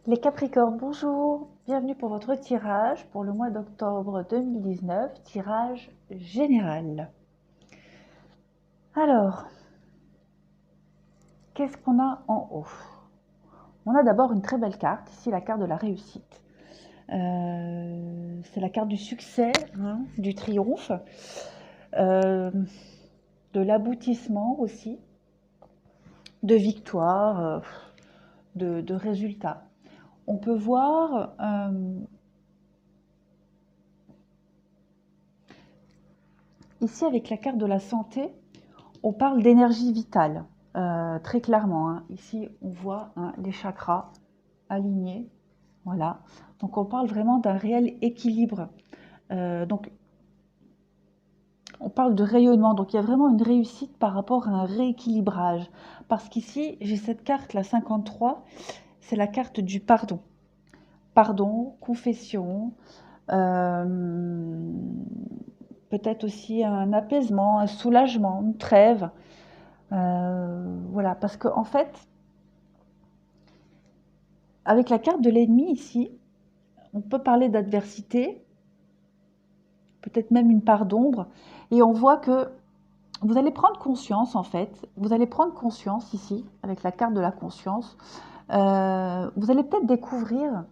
Les Capricornes, bonjour, bienvenue pour votre tirage pour le mois d'octobre 2019, tirage général. Alors, qu'est-ce qu'on a en haut? On a d'abord une très belle carte, ici la carte de la réussite. C'est la carte du succès, hein, du triomphe, euh, de l'aboutissement aussi, de victoire, de résultats. On peut voir ici avec la carte de la santé, on parle d'énergie vitale, très clairement. Hein. Ici, on voit hein, les chakras alignés. Voilà. Donc, on parle vraiment d'un réel équilibre. Donc, on parle de rayonnement. Donc, il y a vraiment une réussite par rapport à un rééquilibrage. Parce qu'ici, j'ai cette carte, la 53, c'est la carte du pardon. Pardon, confession, peut-être aussi un apaisement, un soulagement, une trêve. Voilà, parce qu'en fait, avec la carte de l'ennemi ici, on peut parler d'adversité, peut-être même une part d'ombre, et on voit que vous allez prendre conscience en fait, vous allez prendre conscience ici, avec la carte de la conscience, vous allez peut-être découvrir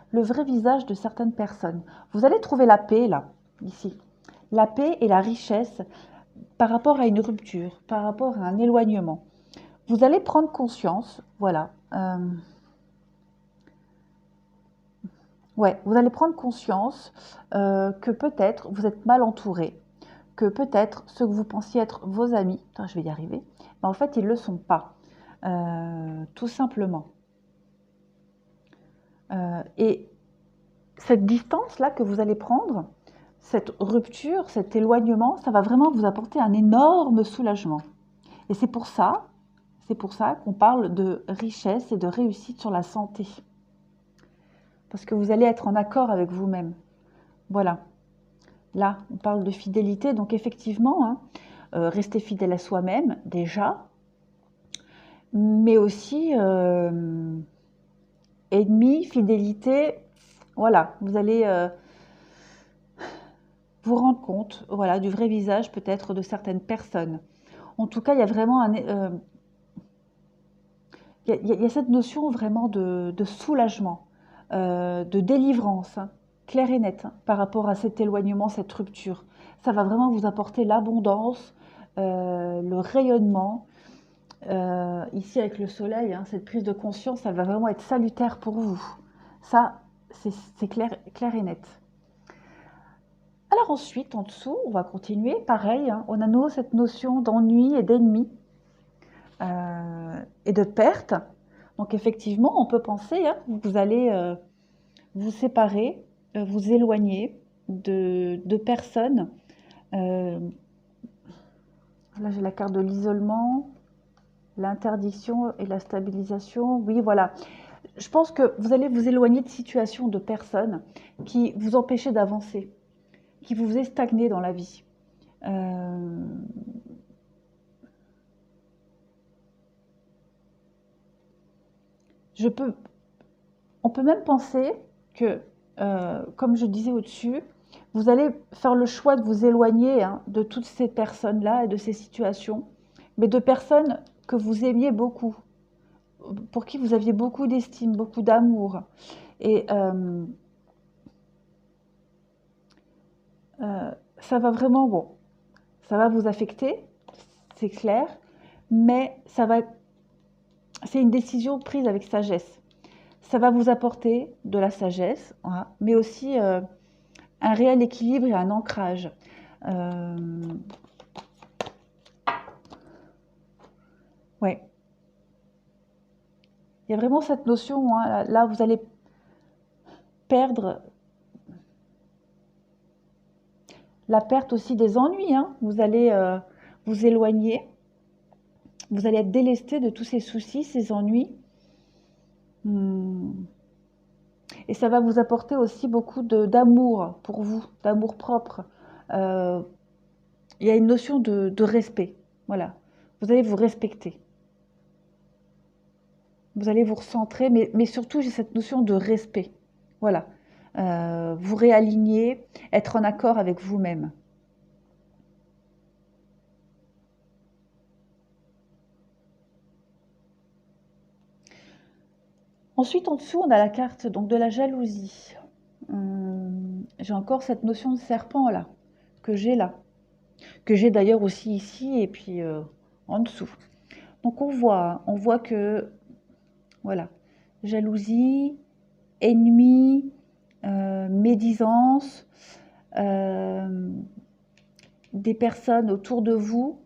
le vrai visage de certaines personnes. Vous allez trouver la paix là, ici. La paix et la richesse par rapport à une rupture, par rapport à un éloignement. Vous allez prendre conscience, voilà. Ouais, vous allez prendre conscience que peut-être vous êtes mal entouré, que peut-être ceux que vous pensiez être vos amis, attends, je vais y arriver, mais en fait ils ne le sont pas, tout simplement. Et cette distance-là que vous allez prendre, cette rupture, cet éloignement, ça va vraiment vous apporter un énorme soulagement. Et c'est pour ça qu'on parle de richesse et de réussite sur la santé. Parce que vous allez être en accord avec vous-même. Voilà. Là, on parle de fidélité, donc effectivement, hein, rester fidèle à soi-même, déjà, mais aussi ennemi, fidélité, voilà, vous allez vous rendre compte voilà, du vrai visage peut-être de certaines personnes. En tout cas, il y a vraiment il y a cette notion vraiment de soulagement, de délivrance, hein, claire et nette, hein, par rapport à cet éloignement, cette rupture. Ça va vraiment vous apporter l'abondance, le rayonnement. Ici, avec le soleil, hein, cette prise de conscience, elle va vraiment être salutaire pour vous. Ça, c'est clair, clair et net. Alors ensuite, en dessous, on va continuer. Pareil, hein, on a nouveau cette notion d'ennui et d'ennemi et de perte. Donc effectivement, on peut penser hein, que vous allez vous séparer, vous éloigner de personnes. Euh, Là, j'ai la carte de l'isolement, l'interdiction et la stabilisation. Oui, voilà. Je pense que vous allez vous éloigner de situations, de personnes qui vous empêchaient d'avancer, qui vous faisaient stagner dans la vie. Euh, je peux, on peut même penser que, comme je disais au-dessus, vous allez faire le choix de vous éloigner hein, de toutes ces personnes-là et de ces situations, mais de personnes que vous aimiez beaucoup, pour qui vous aviez beaucoup d'estime, beaucoup d'amour. Et ça va vraiment, bon, ça va vous affecter, c'est clair, mais c'est une décision prise avec sagesse. Ça va vous apporter de la sagesse, hein, mais aussi un réel équilibre et un ancrage. Euh, ouais, il y a vraiment cette notion, hein, là vous allez perdre la perte aussi des ennuis, hein. Vous allez vous éloigner, vous allez être délesté de tous ces soucis, ces ennuis. Hmm. Et ça va vous apporter aussi beaucoup d'amour pour vous, d'amour propre. Euh, il y a une notion de respect. Voilà. Vous allez vous respecter. Vous allez vous recentrer, mais surtout, j'ai cette notion de respect. Voilà. Vous réaligner, être en accord avec vous-même. Ensuite, en dessous, on a la carte donc, de la jalousie. J'ai encore cette notion de serpent là, que j'ai là. Que j'ai d'ailleurs aussi ici et puis en dessous. Donc on voit que, voilà, jalousie, ennemi, médisance, des personnes autour de vous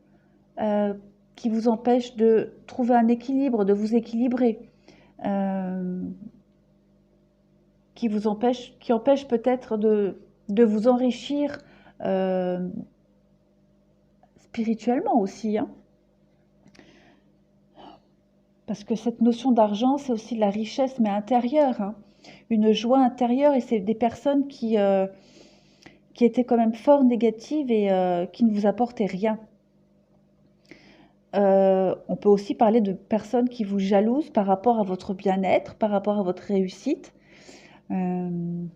euh, qui vous empêchent de trouver un équilibre, de vous équilibrer, qui empêchent peut-être de vous enrichir spirituellement aussi, hein. Parce que cette notion d'argent, c'est aussi de la richesse, mais intérieure, hein. Une joie intérieure, et c'est des personnes qui étaient quand même fort négatives et qui ne vous apportaient rien. On peut aussi parler de personnes qui vous jalousent par rapport à votre bien-être, par rapport à votre réussite, quelle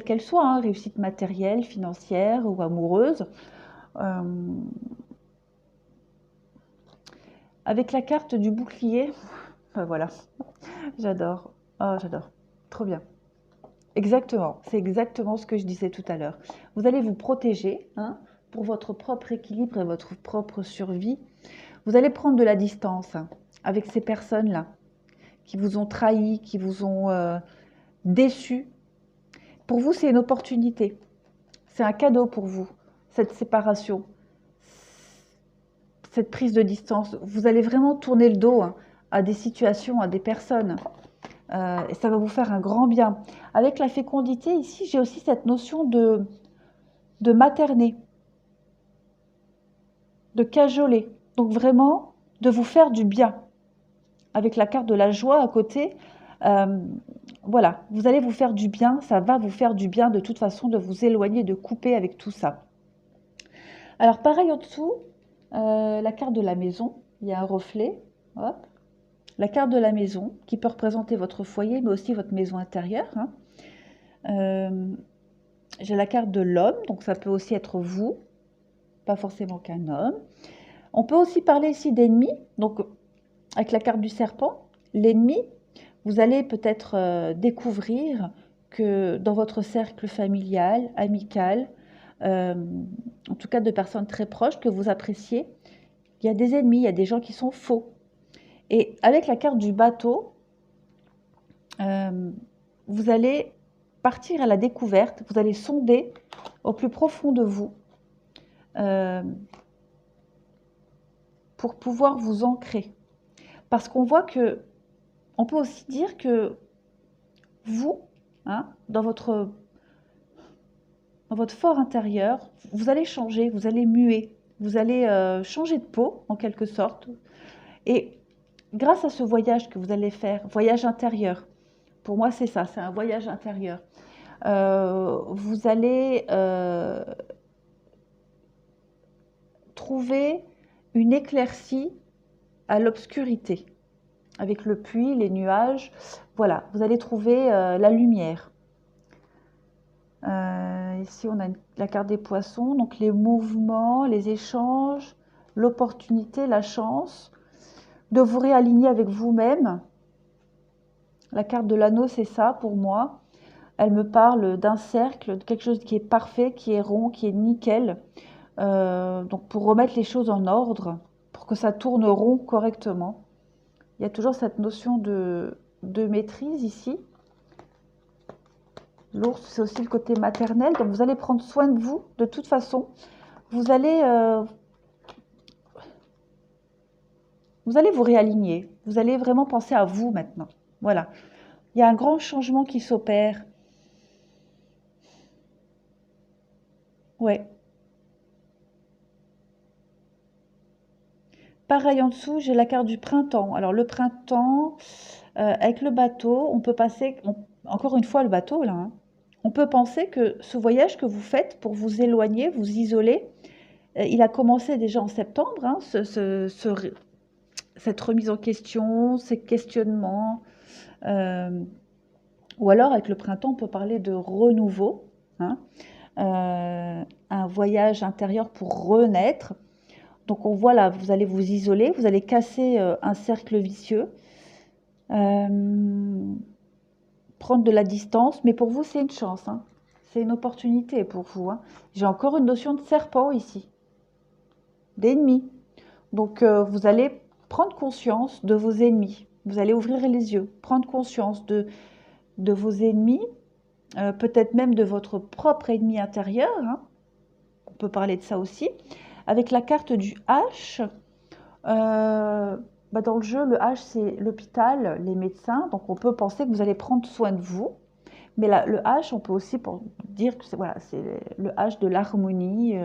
qu'elle soit, hein, réussite matérielle, financière ou amoureuse. Avec la carte du bouclier, voilà, j'adore. Oh, j'adore. Trop bien. Exactement, c'est exactement ce que je disais tout à l'heure. Vous allez vous protéger, hein, pour votre propre équilibre et votre propre survie. Vous allez prendre de la distance, hein, avec ces personnes-là qui vous ont trahi, qui vous ont déçu. Pour vous, c'est une opportunité. C'est un cadeau pour vous, cette séparation, cette prise de distance. Vous allez vraiment tourner le dos, hein, à des situations, à des personnes. Et ça va vous faire un grand bien. Avec la fécondité, ici, j'ai aussi cette notion de materner, de cajoler. Donc vraiment, de vous faire du bien. Avec la carte de la joie à côté, euh, voilà, vous allez vous faire du bien, ça va vous faire du bien de toute façon de vous éloigner, de couper avec tout ça. Alors pareil en dessous, la carte de la maison, il y a un reflet, hop. La carte de la maison qui peut représenter votre foyer, mais aussi votre maison intérieure, hein. J'ai la carte de l'homme, donc ça peut aussi être vous, pas forcément qu'un homme. On peut aussi parler ici d'ennemi, donc avec la carte du serpent, l'ennemi, vous allez peut-être découvrir que dans votre cercle familial, amical, en tout cas de personnes très proches que vous appréciez, il y a des ennemis, il y a des gens qui sont faux. Et avec la carte du bateau, vous allez partir à la découverte, vous allez sonder au plus profond de vous pour pouvoir vous ancrer. Parce qu'on voit que, on peut aussi dire que vous, hein, dans votre fort intérieur, vous allez changer, vous allez muer, vous allez changer de peau en quelque sorte. Et grâce à ce voyage que vous allez faire, voyage intérieur, pour moi c'est ça, c'est un voyage intérieur. Vous allez trouver une éclaircie à l'obscurité. Avec le puits, les nuages, voilà, vous allez trouver la lumière. Ici, on a la carte des poissons, donc les mouvements, les échanges, l'opportunité, la chance de vous réaligner avec vous-même. La carte de l'anneau, c'est ça pour moi. Elle me parle d'un cercle, de quelque chose qui est parfait, qui est rond, qui est nickel. Donc pour remettre les choses en ordre, pour que ça tourne rond correctement. Il y a toujours cette notion de maîtrise ici. L'ours, c'est aussi le côté maternel. Donc vous allez prendre soin de vous de toute façon. Vous allez vous réaligner. Vous allez vraiment penser à vous maintenant. Voilà. Il y a un grand changement qui s'opère. Ouais. Pareil en dessous, j'ai la carte du printemps. Alors le printemps, avec le bateau, on peut passer, encore une fois le bateau là, hein. On peut penser que ce voyage que vous faites pour vous éloigner, vous isoler, il a commencé déjà en septembre, hein, cette remise en question, ces questionnements. Ou alors avec le printemps, on peut parler de renouveau, hein, un voyage intérieur pour renaître. Donc on voit là, vous allez vous isoler, vous allez casser un cercle vicieux, prendre de la distance, mais pour vous c'est une chance, hein. C'est une opportunité pour vous, hein. J'ai encore une notion de serpent ici, d'ennemi. Donc vous allez prendre conscience de vos ennemis, vous allez ouvrir les yeux, prendre conscience de vos ennemis, peut-être même de votre propre ennemi intérieur, hein. On peut parler de ça aussi. Avec la carte du H, dans le jeu, le H, c'est l'hôpital, les médecins. Donc, on peut penser que vous allez prendre soin de vous. Mais là, le H, on peut aussi dire que c'est voilà, le H de l'harmonie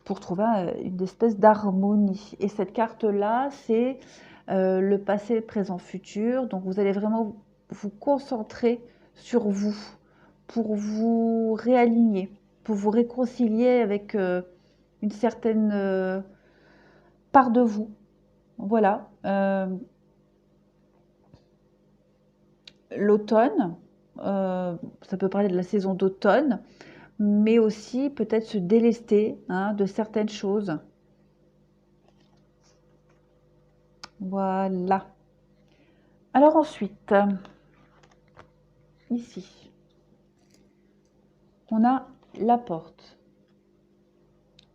pour trouver une espèce d'harmonie. Et cette carte-là, c'est le passé, présent, futur. Donc, vous allez vraiment vous concentrer sur vous pour vous réaligner, pour vous réconcilier avec une certaine part de vous. Voilà. L'automne, ça peut parler de la saison d'automne, mais aussi peut-être se délester, hein, de certaines choses. Voilà. Alors ensuite, ici, on a la porte.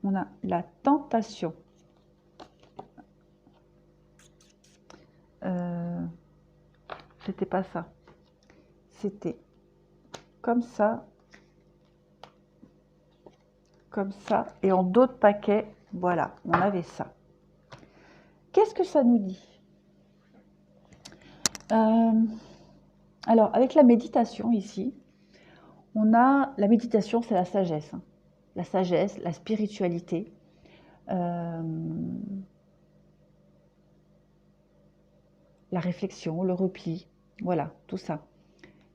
On a la tentation. C'était pas ça. C'était comme ça, et en d'autres paquets, voilà, on avait ça. Qu'est-ce que ça nous dit? Alors, avec la méditation ici, on a la méditation, c'est la sagesse, hein. La sagesse, la spiritualité. La réflexion, le repli, voilà, tout ça.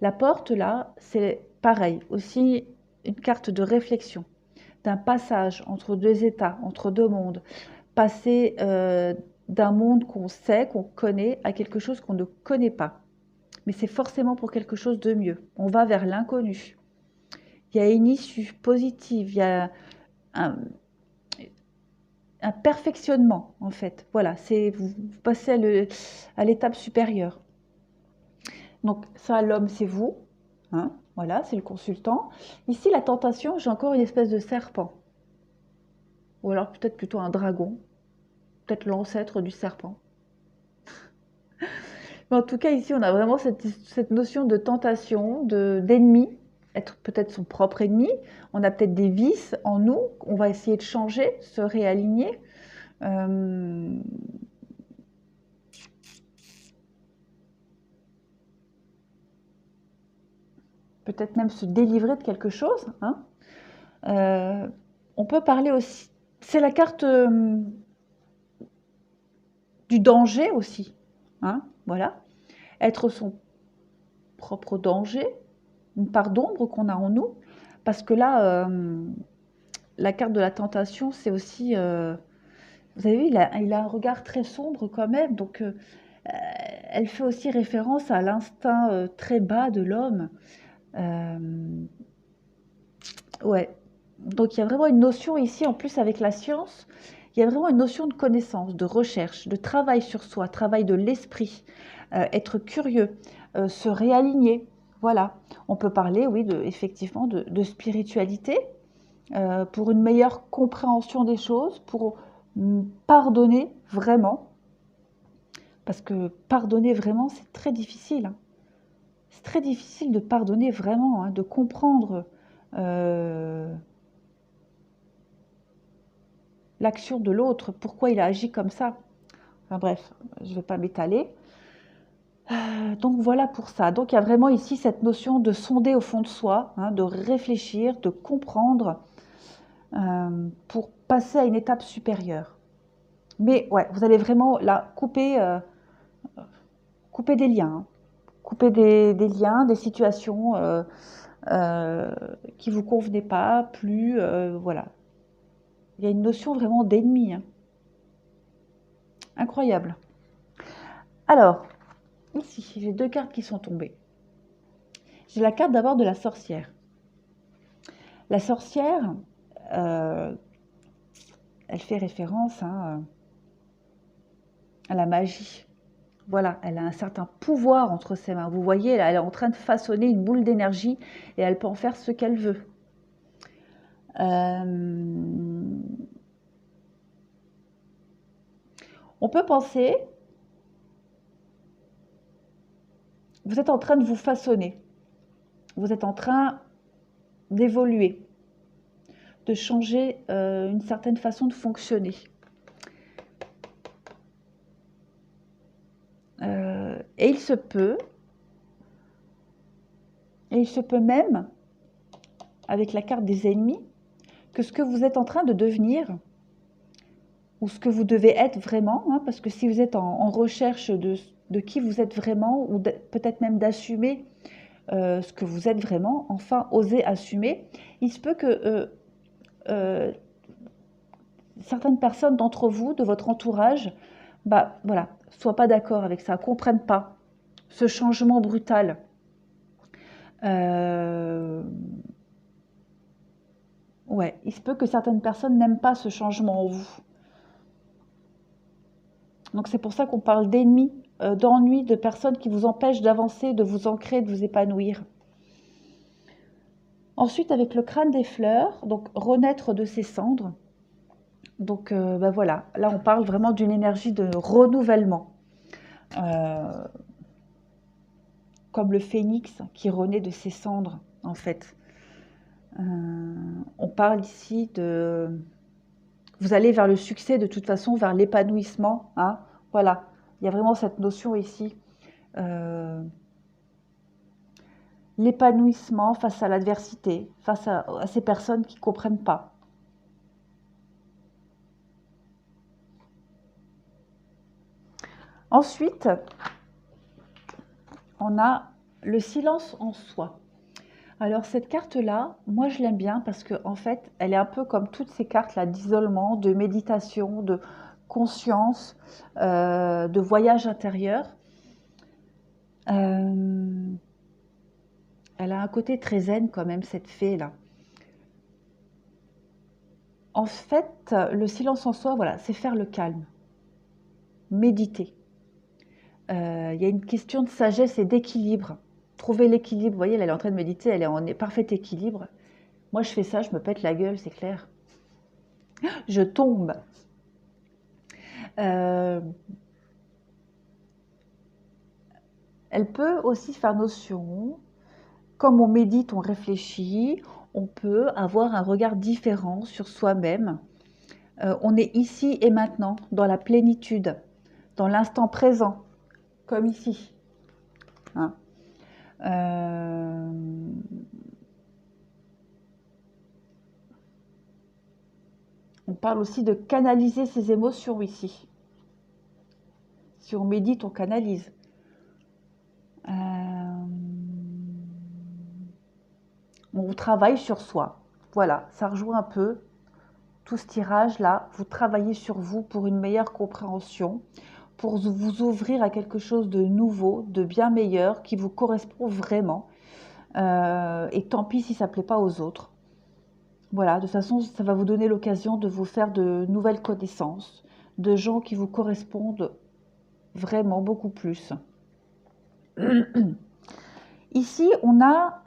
La porte, là, c'est pareil, aussi une carte de réflexion, d'un passage entre deux états, entre deux mondes. Passer d'un monde qu'on sait, qu'on connaît, à quelque chose qu'on ne connaît pas. Mais c'est forcément pour quelque chose de mieux. On va vers l'inconnu. Il y a une issue positive, il y a un perfectionnement, en fait. Voilà, c'est vous passez à l'étape supérieure. Donc ça, l'homme, c'est vous, hein, voilà, c'est le consultant. Ici, la tentation, j'ai encore une espèce de serpent. Ou alors peut-être plutôt un dragon, peut-être l'ancêtre du serpent. Mais en tout cas, ici, on a vraiment cette notion de tentation, d'ennemi, être peut-être son propre ennemi. On a peut-être des vices en nous, on va essayer de changer, se réaligner. Peut-être même se délivrer de quelque chose, hein. On peut parler aussi, c'est la carte du danger aussi, hein, voilà. Être son propre danger, une part d'ombre qu'on a en nous, parce que là, la carte de la tentation, c'est aussi, vous avez vu, il a un regard très sombre quand même, donc elle fait aussi référence à l'instinct très bas de l'homme. Ouais, donc il y a vraiment une notion ici, en plus avec la science, il y a vraiment une notion de connaissance, de recherche, de travail sur soi, travail de l'esprit, être curieux, se réaligner. Voilà, on peut parler, oui, effectivement, de spiritualité, pour une meilleure compréhension des choses, pour pardonner vraiment, parce que pardonner vraiment, c'est très difficile, hein. C'est très difficile de pardonner vraiment, hein, de comprendre l'action de l'autre, pourquoi il a agi comme ça. Enfin bref, je ne vais pas m'étaler. Donc voilà pour ça. Donc il y a vraiment ici cette notion de sonder au fond de soi, hein, de réfléchir, de comprendre pour passer à une étape supérieure. Mais ouais, vous allez vraiment là couper des liens, hein. Couper des liens, des situations qui ne vous convenaient pas, plus, voilà. Il y a une notion vraiment d'ennemi, hein. Incroyable. Alors, ici, j'ai 2 cartes qui sont tombées. J'ai la carte d'abord de la sorcière. La sorcière, elle fait référence à la magie. Voilà, elle a un certain pouvoir entre ses mains. Vous voyez, là, elle est en train de façonner une boule d'énergie et elle peut en faire ce qu'elle veut. On peut penser, vous êtes en train de vous façonner. Vous êtes en train d'évoluer, de changer une certaine façon de fonctionner. Et il se peut même, avec la carte des ennemis, que ce que vous êtes en train de devenir, ou ce que vous devez être vraiment, hein, parce que si vous êtes en recherche de qui vous êtes vraiment, ou peut-être même d'assumer ce que vous êtes vraiment, enfin oser assumer, il se peut que certaines personnes d'entre vous, de votre entourage, voilà, soient pas d'accord avec ça, comprennent pas ce changement brutal. Ouais, il se peut que certaines personnes n'aiment pas ce changement en vous. Donc c'est pour ça qu'on parle d'ennemis, d'ennuis, de personnes qui vous empêchent d'avancer, de vous ancrer, de vous épanouir. Ensuite, avec le crâne des fleurs, donc renaître de ses cendres. Donc voilà, là on parle vraiment d'une énergie de renouvellement. Comme le phénix qui renaît de ses cendres, en fait. On parle ici de... Vous allez vers le succès, de toute façon, vers l'épanouissement. Hein, voilà, il y a vraiment cette notion ici. L'épanouissement face à l'adversité, face à ces personnes qui ne comprennent pas. Ensuite, on a le silence en soi. Alors cette carte-là, moi je l'aime bien parce que en fait, elle est un peu comme toutes ces cartes-là d'isolement, de méditation, de conscience, de voyage intérieur. Elle a un côté très zen quand même, cette fée-là. En fait, le silence en soi, voilà, c'est faire le calme, méditer. Il y a une question de sagesse et d'équilibre. Trouver l'équilibre, vous voyez, elle est en train de méditer, elle est en parfait équilibre. Moi, je fais ça, je me pète la gueule, c'est clair. Je tombe. Elle peut aussi faire notion, comme on médite, on réfléchit, on peut avoir un regard différent sur soi-même. On est ici et maintenant, dans la plénitude, dans l'instant présent, comme ici. Hein. On parle aussi de canaliser ses émotions ici. Si on médite, on canalise. On travaille sur soi. Voilà, ça rejoint un peu tout ce tirage-là. Vous travaillez sur vous pour une meilleure compréhension, pour vous ouvrir à quelque chose de nouveau, de bien meilleur, qui vous correspond vraiment. Et tant pis si ça ne plaît pas aux autres. Voilà, de toute façon, ça va vous donner l'occasion de vous faire de nouvelles connaissances, de gens qui vous correspondent vraiment beaucoup plus. Ici, on a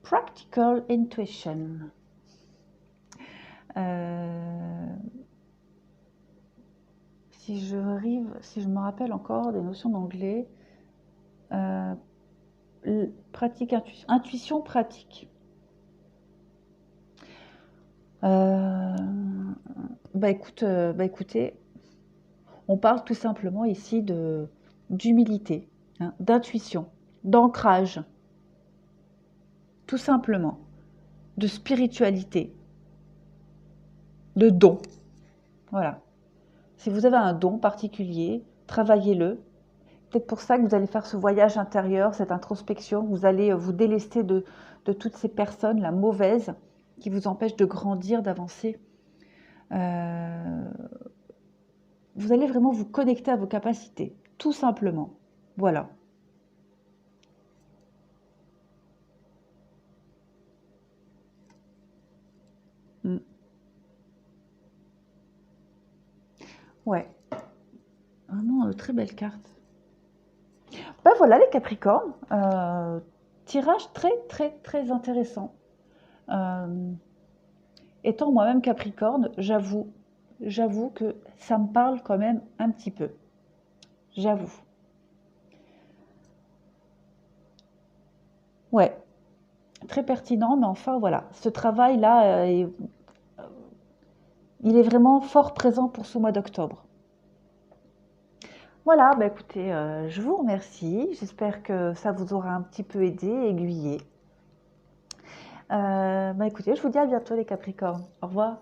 Practical Intuition. Si je me rappelle encore des notions d'anglais, pratique, intuition pratique. Écoutez, on parle tout simplement ici d'humilité, hein, d'intuition, d'ancrage, tout simplement, de spiritualité, de don. Voilà. Si vous avez un don particulier, travaillez-le. Peut-être pour ça que vous allez faire ce voyage intérieur, cette introspection, vous allez vous délester de toutes ces personnes, la mauvaise, qui vous empêchent de grandir, d'avancer. Vous allez vraiment vous connecter à vos capacités, tout simplement. Voilà. Mm. Ouais, vraiment très belle carte. Ben voilà les Capricornes, tirage très très très intéressant. Euh, Étant moi-même Capricorne, j'avoue que ça me parle quand même un petit peu. J'avoue. Ouais, très pertinent, mais enfin voilà, ce travail-là, il est vraiment fort présent pour ce mois d'octobre. Voilà, bah écoutez, je vous remercie. J'espère que ça vous aura un petit peu aidé, aiguillé. Bah écoutez, je vous dis à bientôt les Capricornes. Au revoir.